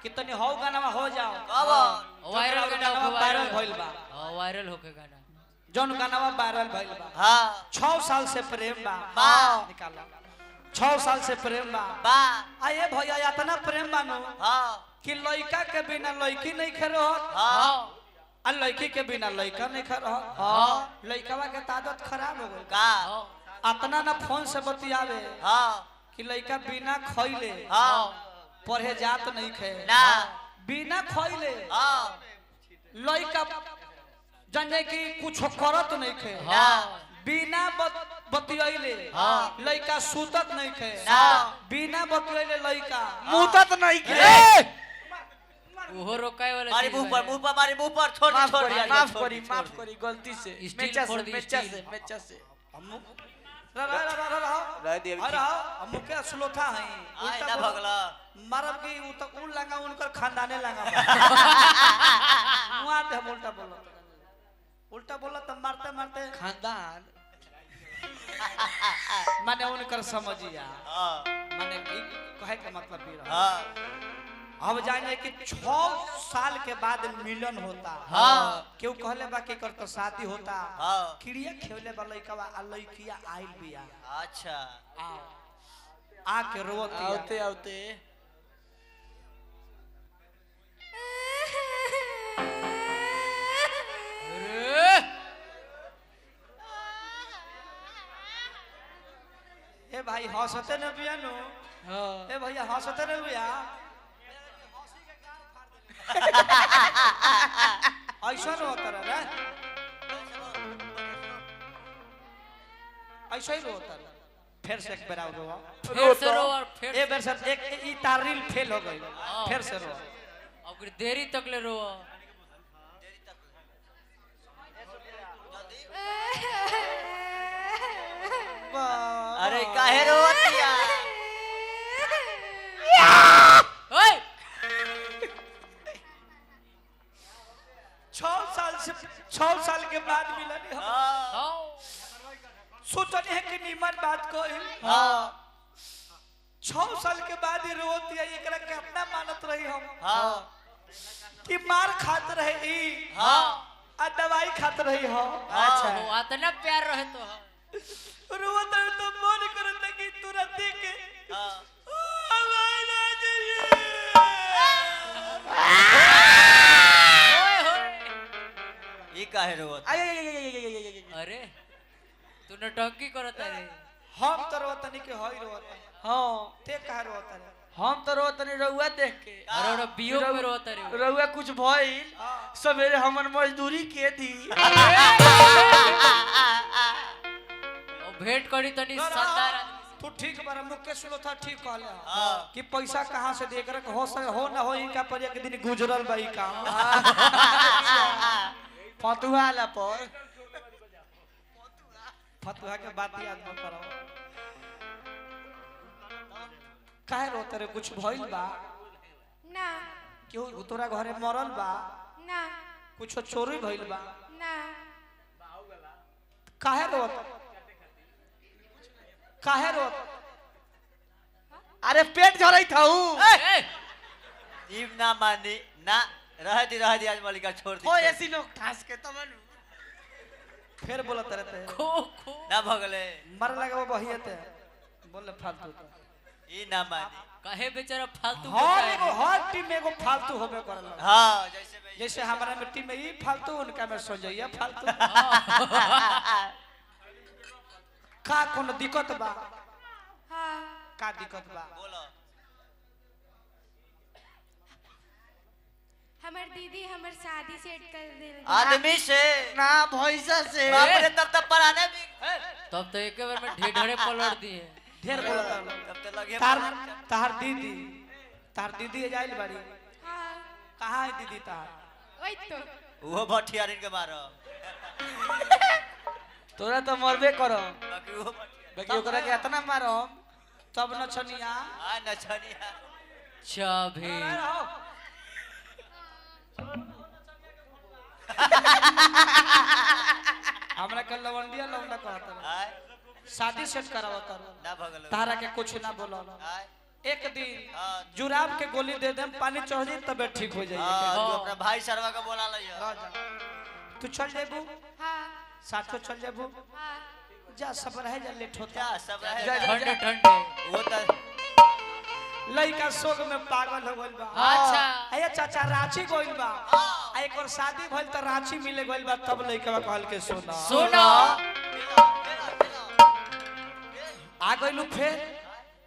कितनी हो गाना हो जाओ वायरल वायरल भइल बा वायरल होके गाना जौन गाना वायरल भइल बा हां 6 साल से प्रेम बा निकालो 6 साल से प्रेम बा आए भैया इतना प्रेम बानो हां कि लड़का के बिना लड़की नहीं खरो हां आ लड़की के बिना लड़का नहीं खरो हां लड़कावा के आदत खराब हो गई का इतना ना फोन से बतियावे हां कि लड़का बिना खइले हां पढ़े जात नहीं खे ना बिना खइले हां लड़का जाने की कुछ करत नहीं खे हां बिना बतियाइले लड़का सुतत नहीं खे ना बिना बतियाइले लड़का मुतत नहीं खे ओहो रोकाए वाला मारी मुंह पर मारी मुंह पर छोड़ माफ करी गलती से मेचा से रह दे हम के स्लोथा है उल्टा भगला मारब की उ तक उन लगा उनकर खानदाने लगा मुआ दे उल्टा बोला तब मारते मारते खानदान माने उनकर समझिया हां माने कहे के मतलब भी रहा हां अब जाने कि 6 साल के बाद मिलन होता हां क्यों कहले बा के कर तो शादी होता हां क्रिया खेले बा लइकवा आ लइकिया आइल बिया अच्छा आ के रोती आउते ए भाई हंसते न बिया नो ए भैया हंसते न बिया ऐसा होता रहा ऐसा ही होता रहा फिर से एक बार रो फिर से रो और फिर ए बार से एक ई तारील फेल हो गई फिर से रो अब देरी तक ले रो अरे काहे रोतिया ओए 6 साल के बाद मिलन है हां सोचने है कि निमन बात कोई हां 6 साल के बाद ही रोती है एकरा के अपना मानत रही हम हां कि मार खात रहे ई हां आ दवाई खात रही हो अच्छा इतना प्यार रहे तो रोत तो मन करत कि तुरंत के हां ये काहे रोत अरे तू नटंकी करत रे हम तो रोतनी के होई रोत हां ते कह रोत रे हम तो रोतनी रउआ देख के अरे ओरा बियो में रोत रे रउआ कुछ भइल सवेरे हमन मजदूरी के दी ओ भेंट करी तनी शानदार तू ठीक बार मुकेश सुनो था ठीक कहले हां कि पैसा कहां से देख रख हो ना हो इनका पर एक दिन गुजरल बाई काम फतुहा ला पर फतुहा के बात याद मत करो काहे रोते रे कुछ भइल बा ना क्यों तोरा घरे मरल बा ना कुछ चोरी भइल बा ना काहे रोत अरे पेट झरई थाऊ जीव ना मानी ना रह दी आज मलिका छोड़ दी ओ ऐसी लोग ठास के तमन फिर बोलत रहते खो खो ना भगले मर लगे वो बहियते बोले फालतू तो ई ना मानी काहे बेचारा फालतू हर टीम में एगो फालतू होबे करल हां जैसे हमारा में टीम में ई फालतू उनका में सोजैया फालतू का कोनो दिक्कत बा हाँ का दिक्कत बा बोलो हमार दीदी हमार शादी सेट कर दिल आदमी से ना भैंसा से बाप रे तब पराने भी तब तो एक बार में ढेढड़े पलट दिए ढेर बोलत तब तो लगे तार दीदी जाइल बाड़ी हाँ कहां है दीदी तार वही तो वो भटियारिन के मारो तोरा तो मरबे करो बाकी वो बाकी ओकरा के इतना मारो तब न छनिया हां न छनिया चाभी हमरा के लवंडिया लौंडा कहत हाय शादी सेट करावत ना भगलो तारा के कुछ ना बोलो हाय एक दिन हाँ। जुराब के गोली दे देम पानी चढ़ जाई तबे ठीक हो जाई हाँ, तू अपना भाई सरवा का बोला लिया तू चल जेबू हाँ साथो चल जेबू हाँ जा सब रह जा लेट होता क्या सब रहे ठंडे ठंडे वो तो लइका शोक में पागल हो गइल बा अच्छा अये चाचा रांची गइल बा आ एक और शादी भइल त रांची मिले गइल बा तब लइका कहल के सुना सुनो आ गइलू फिर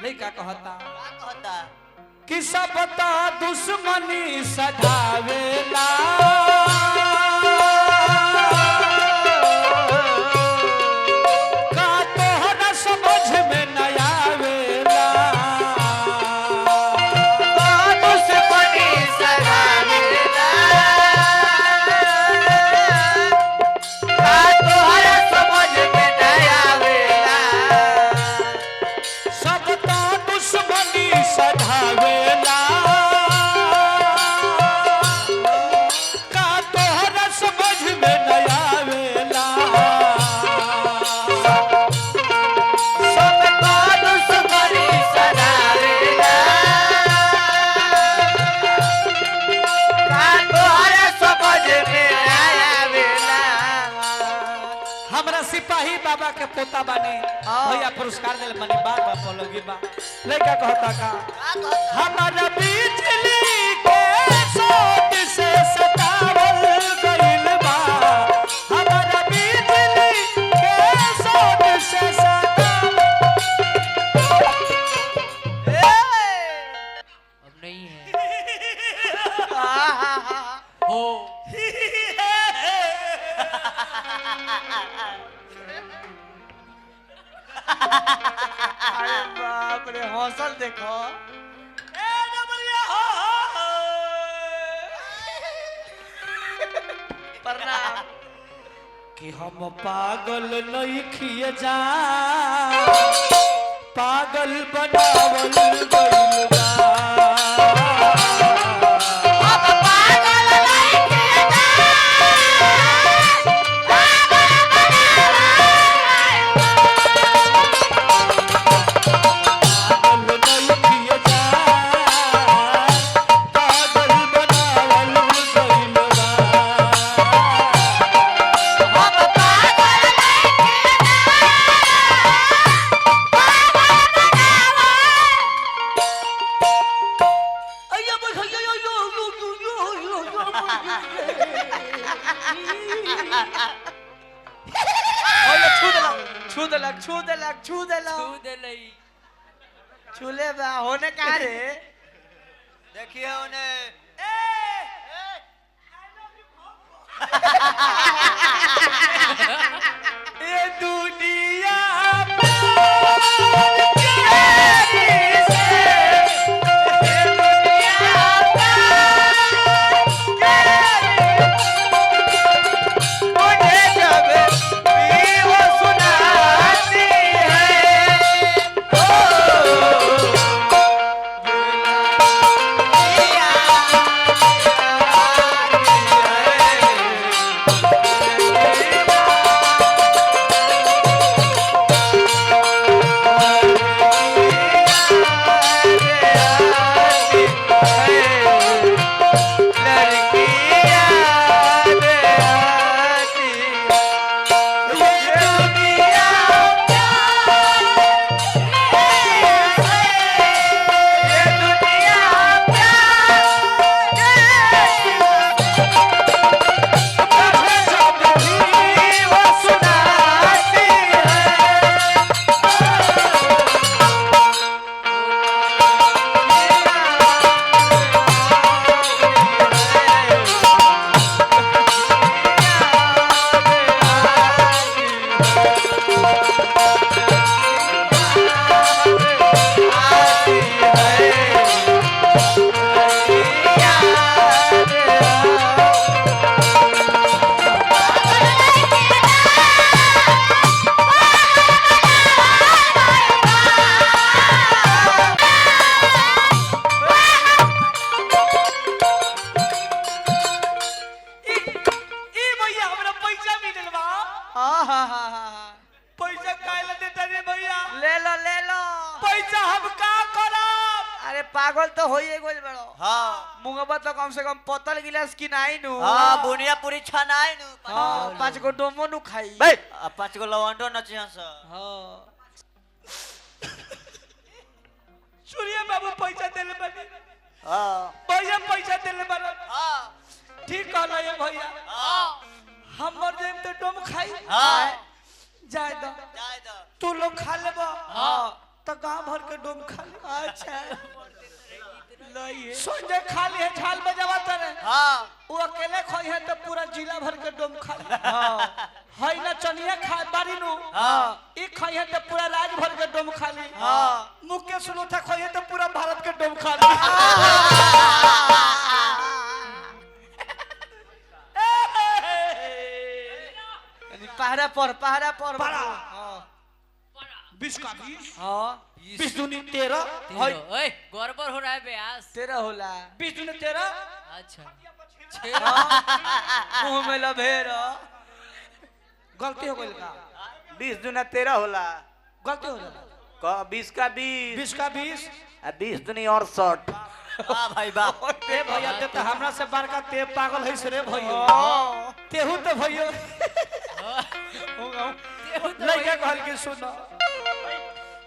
लइका कहता कहता कि सब त दुश्मनी सधावेला का तोहरा समझ में न आवेला दुश्मनी सगावेला का तोहरा समझ में न आवेला सब त दुश्मनी सधावेला का तोहरा समझ में न आवेला सब का दुश्मनी सगावेला का तोहरा समझ में न आवेला हमरा सिपाही बाबा के पोता बानी भैया पुरस्कार दिल मनी बार बार बोलोगी बा लड़का कहता का हमारा बिजली के शॉट से सतावल गइल बा हमारा बिजली के शॉट से सतावल अब नहीं है हो अरे बाप रे हौसल देखो प्रणाम कि हम पागल नहीं खिए जा पागल बनावल गइल बा छू देलक छू देलक छू देलक छू दे लई छूले बा होने का रे देखिए उन्हें ये दुनिया Yeah. तो होइए गोल बड़ो हाँ मुंगबा तो कम से कम पतल गिलास की नहीं नु हाँ बुनिया पूरी छनाई नु हां 5 गो डोमो नु खाई बे 5 गो लवंडो नचिया स हां सूर्य बाबू पैसा देले बनी हाँ भैया पैसा देले बनी हाँ ठीक कहला ये भैया हाँ हमर जेम तो डोम खाई हाँ जाय दो जाय दो तू लोग खा लेबा हां तो गांव भर के डोम खा ले अच्छा लइए संजय खा लिए झाल बजावा तरे हाँ वो अकेले खोई है तो पूरा जिला भर के डोम खा ले हां हई ना चनिया खा बारी नु हाँ ई खाई है तो पूरा राज भर के डोम खा ली हां मुके सुनो था खोई है तो पूरा भारत के डोम खा ली पहरा पर पहरा। हां 20 का 20 हां 20 दूनी 13 ओए गड़बड़ हो रहा है ब्यास 13 होला 20 दूनी 13 अच्छा मुंह में लभेर गलती हो गई का 20 दूना 13 होला गलती हो गई 20 का 20 20 का 20 20 दूनी 68 वाह भाई वाह ते भैया ते तो हमरा से बड़का ते पागल है से रे भैया तेहू तो भैया लइका कहल के सुनो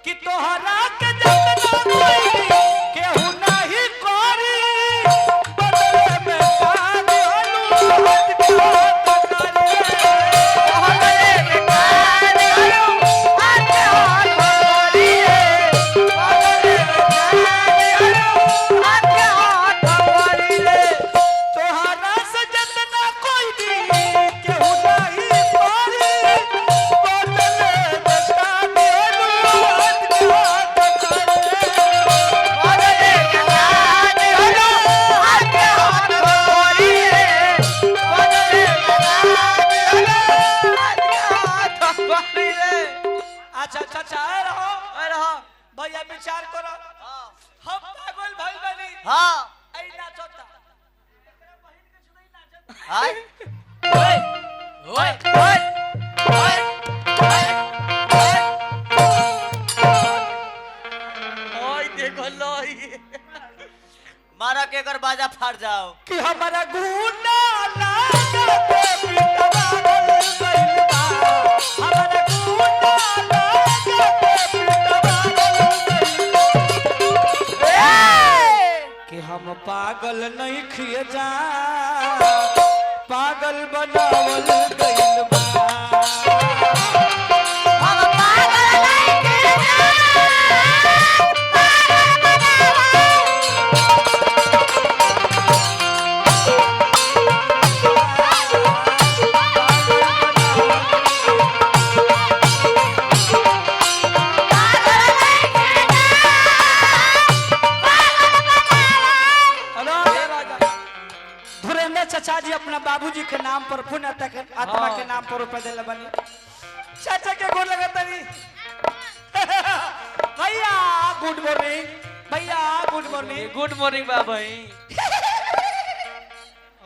कि तोहरा के जतना कोई केहू नहीं करी बदले में कान अनुमत को तकारी तोहरे के कान अनुमत तकारी बदले में कान अनुमत तकारी तोहरा से जतना कोई केहू नहीं करी बदले में कान अनुमत को तकारी बदले में कान अनुमत तकारी बदले में अच्छा अच्छा अच्छा रहो भैया विचार करो हम पागल भइल बनी हाँ ऐ नाचता हाँ ओए ओए ओए देखो लई मारा के कर बाजा फाड़ जाओ कि हमारा गुना लागते पिटवा गइल बा हमारा गुना लागते पिटवा गइल कि हम पागल नहीं खिए जा पागल बनावल गइल बा हम पागल नहीं खिए धुरेंद्र चाचा जी अपना बाबूजी के नाम पर पुण्य आत्मा के नाम पर रुपए दिले बनी चाचा के गोर लगता नहीं भैया गुड मॉर्निंग भैया गुड मॉर्निंग गुड मॉर्निंग बा भाई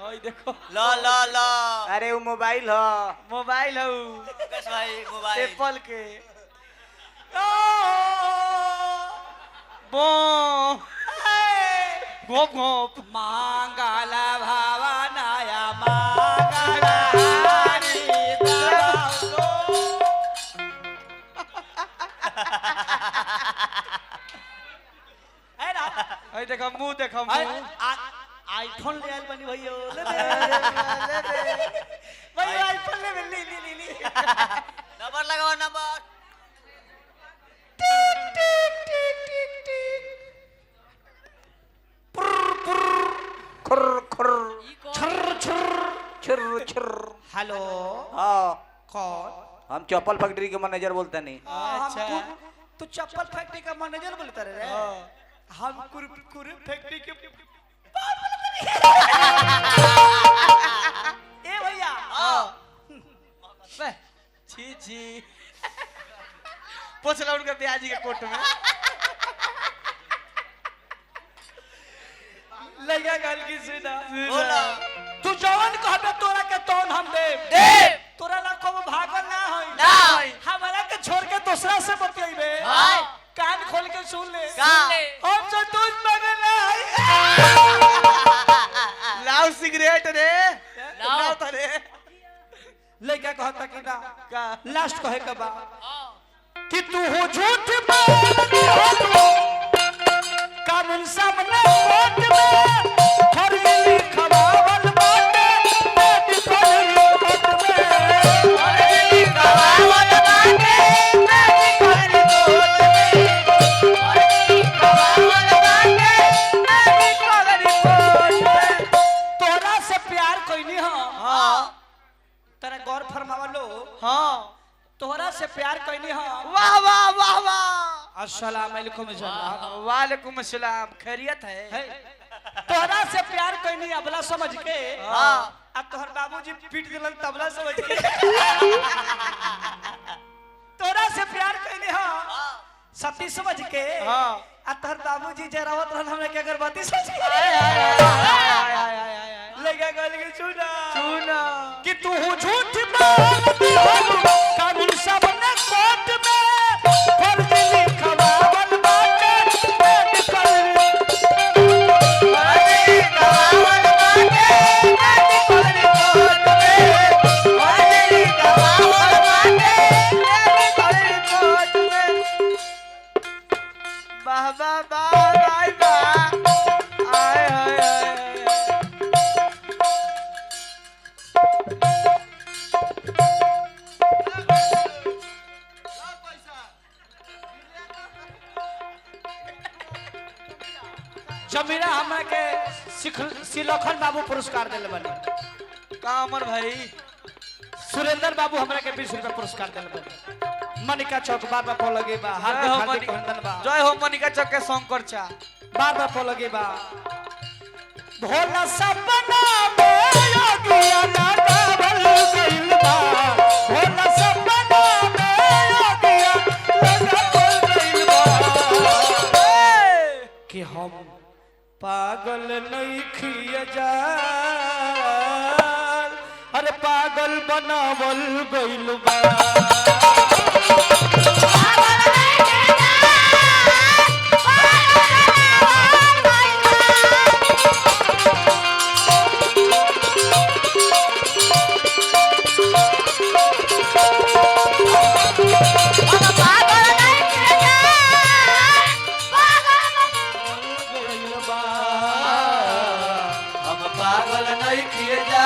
ओए देखो ला ला ला अरे वो मोबाइल हो मोबाइल हो मुकेश भाई मोबाइल एप्पल के बो घोप घोप मांगल भावनाया मांगल हरि दासो है ना ओए देखो मुंह देखो मुंह आईफोन ले आइल बनी भैया ले दे भैया आईफोन ले ले ले ले नंबर लगाओ नंबर खुर खुर ई कौन छर छर छुर छुर हेलो हाँ कौन हम चप्पल फैक्ट्री के मैनेजर बोलते नहीं अच्छा। तू चप्पल फैक्ट्री का मैनेजर बोलता रे हम कुर फैक्ट्री के ए भैया बे छी छी पोछला उनका ब्याजी के कोट में लगा गल की सुना बोला तू जवान कहबे तोरा के तौन हम दे देव तोरा ना को भागल ना होई ना होई। हमरा के छोड़ के दूसरा से बतियबे हाय। कान खोल के सुन ले का हम तो दूध मंगला लाओ सिगरेट रे लाओ। रे लड़का कहता कि ना का लास्ट कहे के बा हाँ। कि तू हो झूठ बोलती हो तू कानून सामने कोर्ट में फर्जी खवावल बाटे मेडिकल रिपोर्ट में फर्जी खवावल बाटे मेडिकल रिपोर्ट में फर्जी खवावल बाटे मेडिकल रिपोर्ट में तोरा से प्यार कोई नहीं हो हां तेरा गौर फरमावा लो हां तोरा से प्यार कोई नहीं हो वाह वाह वाह वाह अस्सलाम वालेकुम जनाब वालेकुम अस्सलाम खैरियत है तोरा से प्यार कोई नहीं अबला समझ के हां अब तोहर बाबूजी पीट दिलन तबला समझ के तोरा से प्यार कोई नहीं हो सती समझ के हां आ तोहर बाबूजी जरावत रहन हमें के अगरबत्ती समझ के लगा गल के चुना चुना कि तू झूठ बोलती हो कानून सामने कोर्ट में फर्जी खवावल बाटे मेडिकल फर्जी खवावल बाटे मेडिकल रिपोर्ट में फर्जी खवावल बाटे मेडिकल रिपोर्ट में वाह वाह वाह भाई वाह आय हाय हाय जमीरा हमरा के सिलखन बाबू पुरस्कार दिले बने कामर भाई सुरेंद्र बाबू हमरा के 20 रुपया पुरस्कार दिले बने मनिका चौक बार बार लगे बा हार्दिक हार्दिक अभिनंदन बा जय हो मनिका चौक के शंकर चा बार बार लगे बा भोला सपना में योगिया ना गावल गइल बा भोला सपना में योगिया ना गावल गइल बा कि हम पागल नहीं खिया जाल अरे पागल बनावल गइल बा हम पागल नहीं किए जा